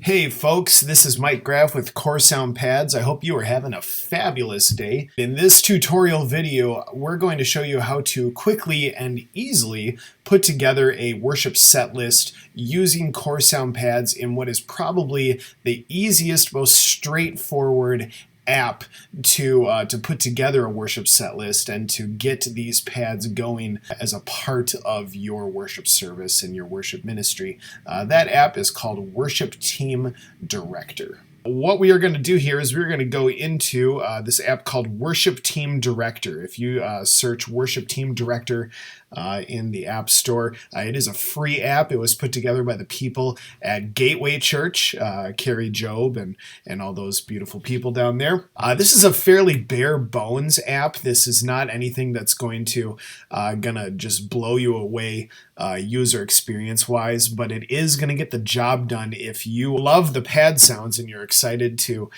Hey folks, this is Mike Graff with Coresound Pads. I hope you are having a fabulous day. In this tutorial video, we're going to show you how to quickly and easily put together a worship set list using Coresound Pads in what is probably the easiest, most straightforward app to put together a worship set list and to get these pads going as a part of your worship service and your worship ministry. That app is called Worship Team Director. What we are going to do here is we're going to go into this app called Worship Team Director. If you search Worship Team Director in the App Store, it is a free app. It was put together by the people at Gateway Church, Carrie Job and all those beautiful people down there. This is a fairly bare bones app. This is not anything that's going to gonna just blow you away user experience wise, but it is going to get the job done if you love the pad sounds and you're excited to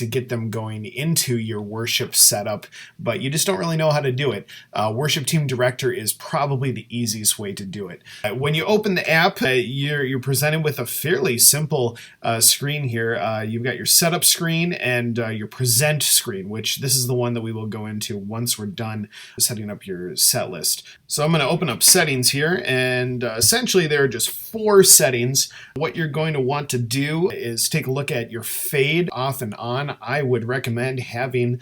get them going into your worship setup, but you just don't really know how to do it. Worship Team Director is probably the easiest way to do it. When you open the app, you're presented with a fairly simple screen here. You've got your setup screen and your present screen, which this is the one that we will go into once we're done setting up your set list. So I'm going to open up settings here, and essentially there are just 4 settings. What you're going to want to do is take a look at your fade off and on. I would recommend having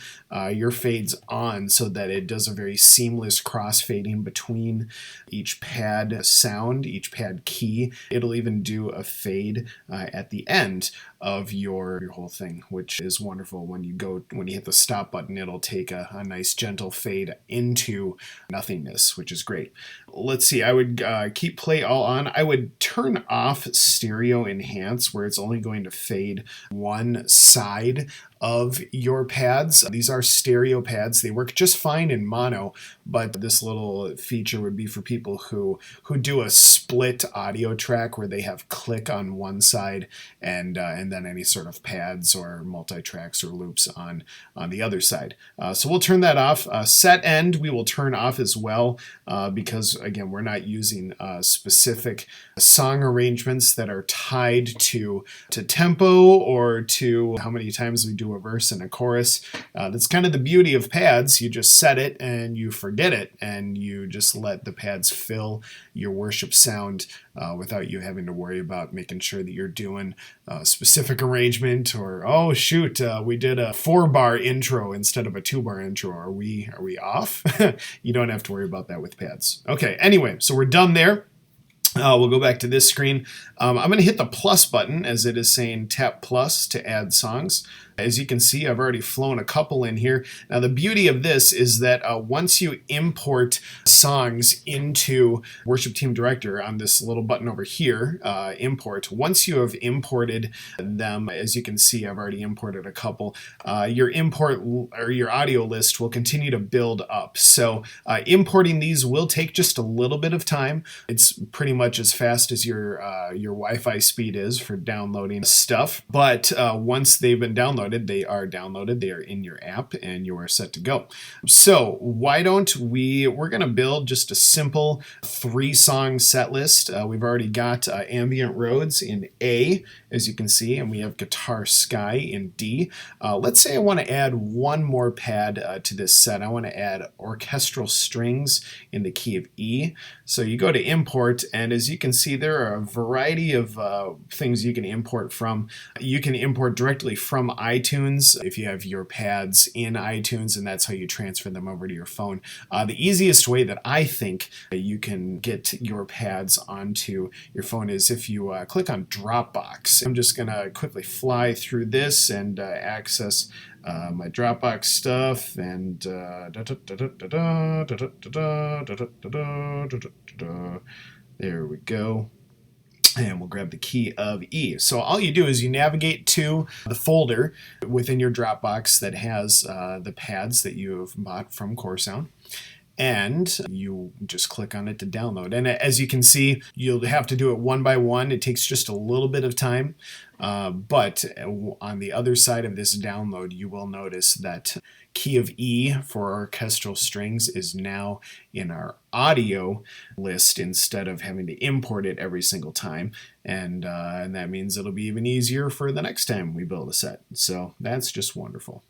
your fades on so that it does a very seamless cross-fading between each pad sound, each pad key. It'll even do a fade at the end of your whole thing, which is wonderful. When you hit the stop button, it'll take a nice gentle fade into nothingness, which is great. Let's see, I would keep play all on. I would turn off stereo enhance, where it's only going to fade one side of your pads. These are stereo pads. They work just fine in mono, but this little feature would be for people who do a split audio track where they have click on one side and then any sort of pads or multi-tracks or loops on the other side. So we'll turn that off. Set end we will turn off as well because again, we're not using specific song arrangements that are tied to tempo or to how many times we do a verse and a chorus. That's kind of the beauty of pads. You just set it and you forget it, and you just let the pads fill your worship sound without you having to worry about making sure that you're doing a specific arrangement, or oh shoot, we did a 4-bar intro instead of a 2-bar intro. Are we off? You don't have to worry about that with pads. Okay, anyway, so we're done there. We'll go back to this screen. I'm going to hit the plus button as it is saying tap plus to add songs. As you can see, I've already flown a couple in here. Now the beauty of this is that once you import songs into Worship Team Director on this little button over here, import, once you have imported them, as you can see, I've already imported a couple, your import or your audio list will continue to build up. So importing these will take just a little bit of time. It's pretty much as fast as your Wi-Fi speed is for downloading stuff. But once they've been downloaded, they are in your app, and you are set to go. So why don't we're going to build just a simple 3-song set list. We've already got Ambient Roads in A, as you can see, and we have Guitar Sky in D. Let's say I want to add one more pad to this set. I want to add Orchestral Strings in the key of E. So you go to import, and as you can see, there are a variety of things you can import from. You can import directly from iTunes if you have your pads in iTunes, and that's how you transfer them over to your phone. The easiest way that I think you can get your pads onto your phone is if you click on Dropbox. I'm just going to quickly fly through this and access my Dropbox stuff, and there we go. And we'll grab the key of E. So all you do is you navigate to the folder within your Dropbox that has the pads that you have bought from Coresound. and you just click on it to download. And as you can see, you'll have to do it one by one. It takes just a little bit of time, but on the other side of this download, you will notice that key of E for orchestral strings is now in our audio list instead of having to import it every single time. And that means it'll be even easier for the next time we build a set. So that's just wonderful.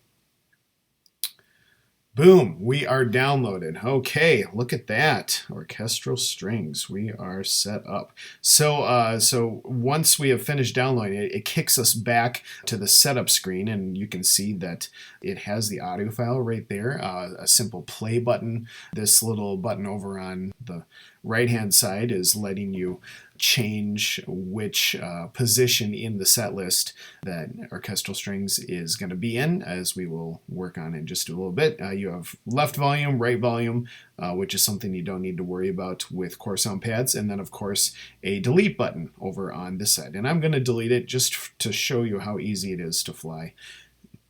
Boom, we are downloaded. Okay, look at that. Orchestral strings, we are set up. So once we have finished downloading it, it kicks us back to the setup screen, and you can see that it has the audio file right there, a simple play button. This little button over on the right-hand side is letting you change which position in the set list that orchestral strings is going to be in, as we will work on in just a little bit. You have left volume, right volume, which is something you don't need to worry about with Coresound Pads, and then of course a delete button over on this side. And I'm going to delete it just to show you how easy it is to fly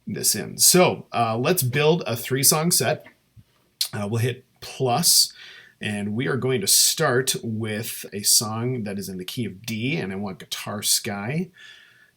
this in. So let's build a 3-song set. We'll hit plus. And we are going to start with a song that is in the key of D, and I want Guitar Sky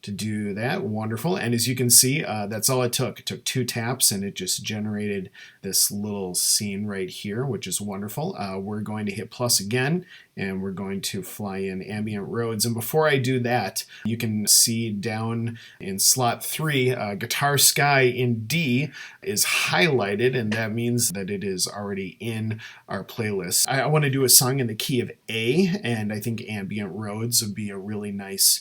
to do that. Wonderful. And as you can see, that's all it took. It took 2 taps and it just generated this little scene right here, which is wonderful. We're going to hit plus again, and we're going to fly in ambient roads. And before I do that, you can see down in slot 3, Guitar Sky in D is highlighted, and that means that it is already in our playlist. I want to do a song in the key of A, and I think ambient roads would be a really nice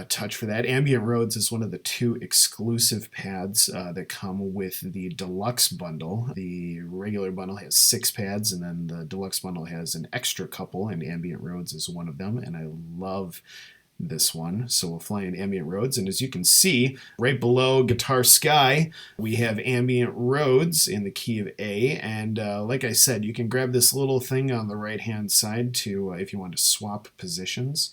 touch for that. Ambient Roads is one of the 2 exclusive pads that come with the deluxe bundle. The regular bundle has 6 pads, and then the deluxe bundle has an extra couple, and Ambient Roads is one of them, and I love this one. So we'll fly in Ambient Roads, and as you can see, right below Guitar Sky, we have Ambient Roads in the key of A, and like I said, you can grab this little thing on the right-hand side to, if you want to swap positions.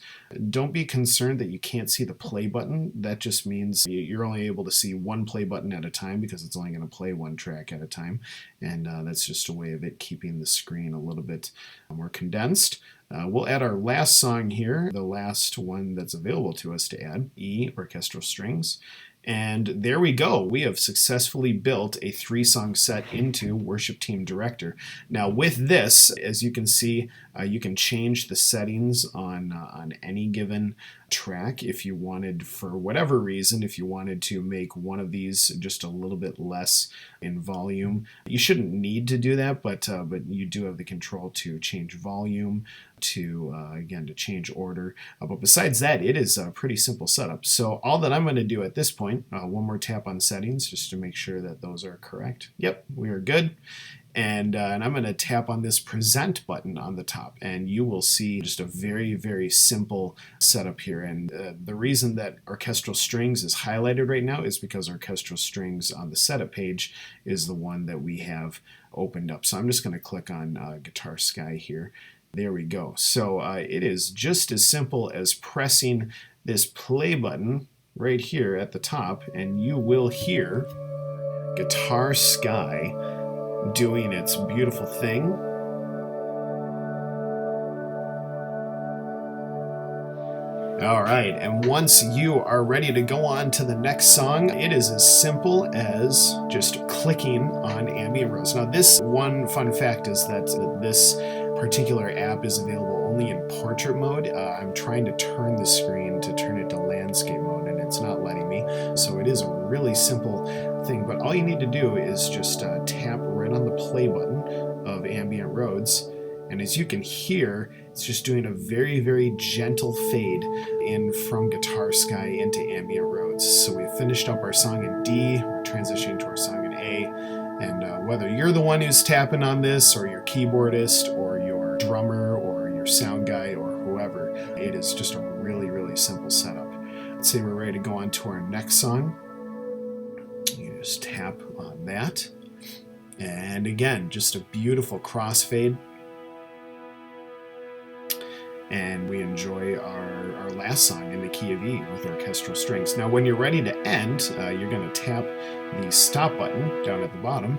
Don't be concerned that you can't see the play button. That just means you're only able to see one play button at a time, because it's only going to play one track at a time, and that's just a way of it keeping the screen a little bit more condensed. We'll add our last song here, the last one that's available to us to add, E, orchestral strings. And there we go. We have successfully built a 3-song set into Worship Team Director. Now with this, as you can see, you can change the settings on any given track if you wanted, for whatever reason, if you wanted to make one of these just a little bit less in volume. You shouldn't need to do that, but you do have the control to change volume, to again, to change order. But besides that, it is a pretty simple setup. So all that I'm going to do at this point, one more tap on settings just to make sure that those are correct. Yep, we are good. And I'm going to tap on this present button on the top, and you will see just a very, very simple setup here. And the reason that orchestral strings is highlighted right now is because orchestral strings on the setup page is the one that we have opened up. So I'm just going to click on Guitar Sky here. There we go. So it is just as simple as pressing this play button right here at the top, and you will hear Guitar Sky doing its beautiful thing. All right, and once you are ready to go on to the next song, it is as simple as just clicking on Ambient Roads. Now, this one fun fact is that this particular app is available only in portrait mode. I'm trying to turn the screen to turn it to landscape mode, and it's not letting me. So it is a really simple thing, but all you need to do is just tap right on the play button of Ambient Roads, and as you can hear, it's just doing a very, very gentle fade in from Guitar Sky into Ambient Roads. So we finished up our song in D, we're transitioning to our song in A, and whether you're the one who's tapping on this, or your keyboardist, or your drummer, or your sound guy, or whoever, it is just a really, really simple setup. Let's say we're ready to go on to our next song. You just tap on that, and again, just a beautiful crossfade. And we enjoy our last song in the key of E with orchestral strings. Now when you're ready to end, you're going to tap the stop button down at the bottom.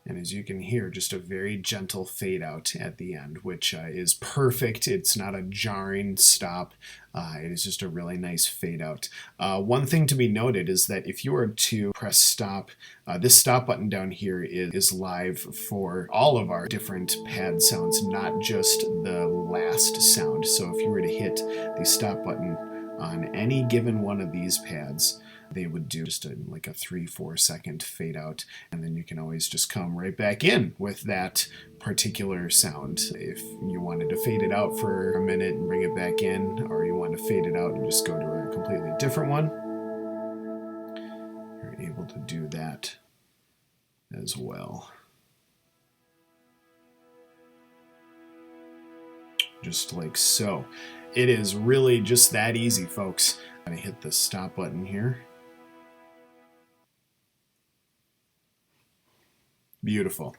And as you can hear, just a very gentle fade out at the end, which is perfect. It's not a jarring stop. It is just a really nice fade out. One thing to be noted is that if you were to press stop, this stop button down here is live for all of our different pad sounds, not just the last sound. So if you were to hit the stop button on any given one of these pads, they would do just like a 3-4 second fade out, and then you can always just come right back in with that particular sound. If you wanted to fade it out for a minute and bring it back in, or you want to fade it out and just go to a completely different one, you're able to do that as well. Just like so. It is really just that easy, folks. I'm gonna hit the stop button here. Beautiful.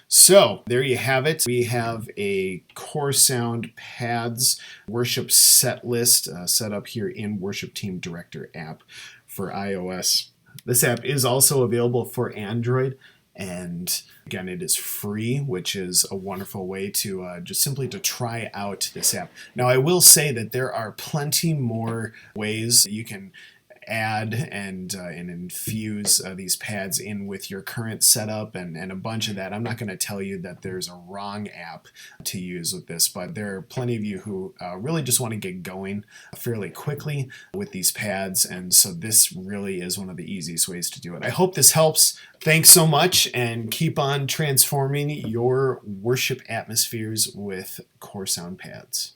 So there you have it. We have a Coresound Pads worship set list set up here in Worship Team Director app for iOS. This app is also available for Android, and again, it is free, which is a wonderful way to just simply to try out this app. Now, I will say that there are plenty more ways you can add and infuse these pads in with your current setup and a bunch of that. I'm not going to tell you that there's a wrong app to use with this, but there are plenty of you who really just want to get going fairly quickly with these pads, and so this really is one of the easiest ways to do it. I hope this helps. Thanks so much, and keep on transforming your worship atmospheres with Coresound Pads.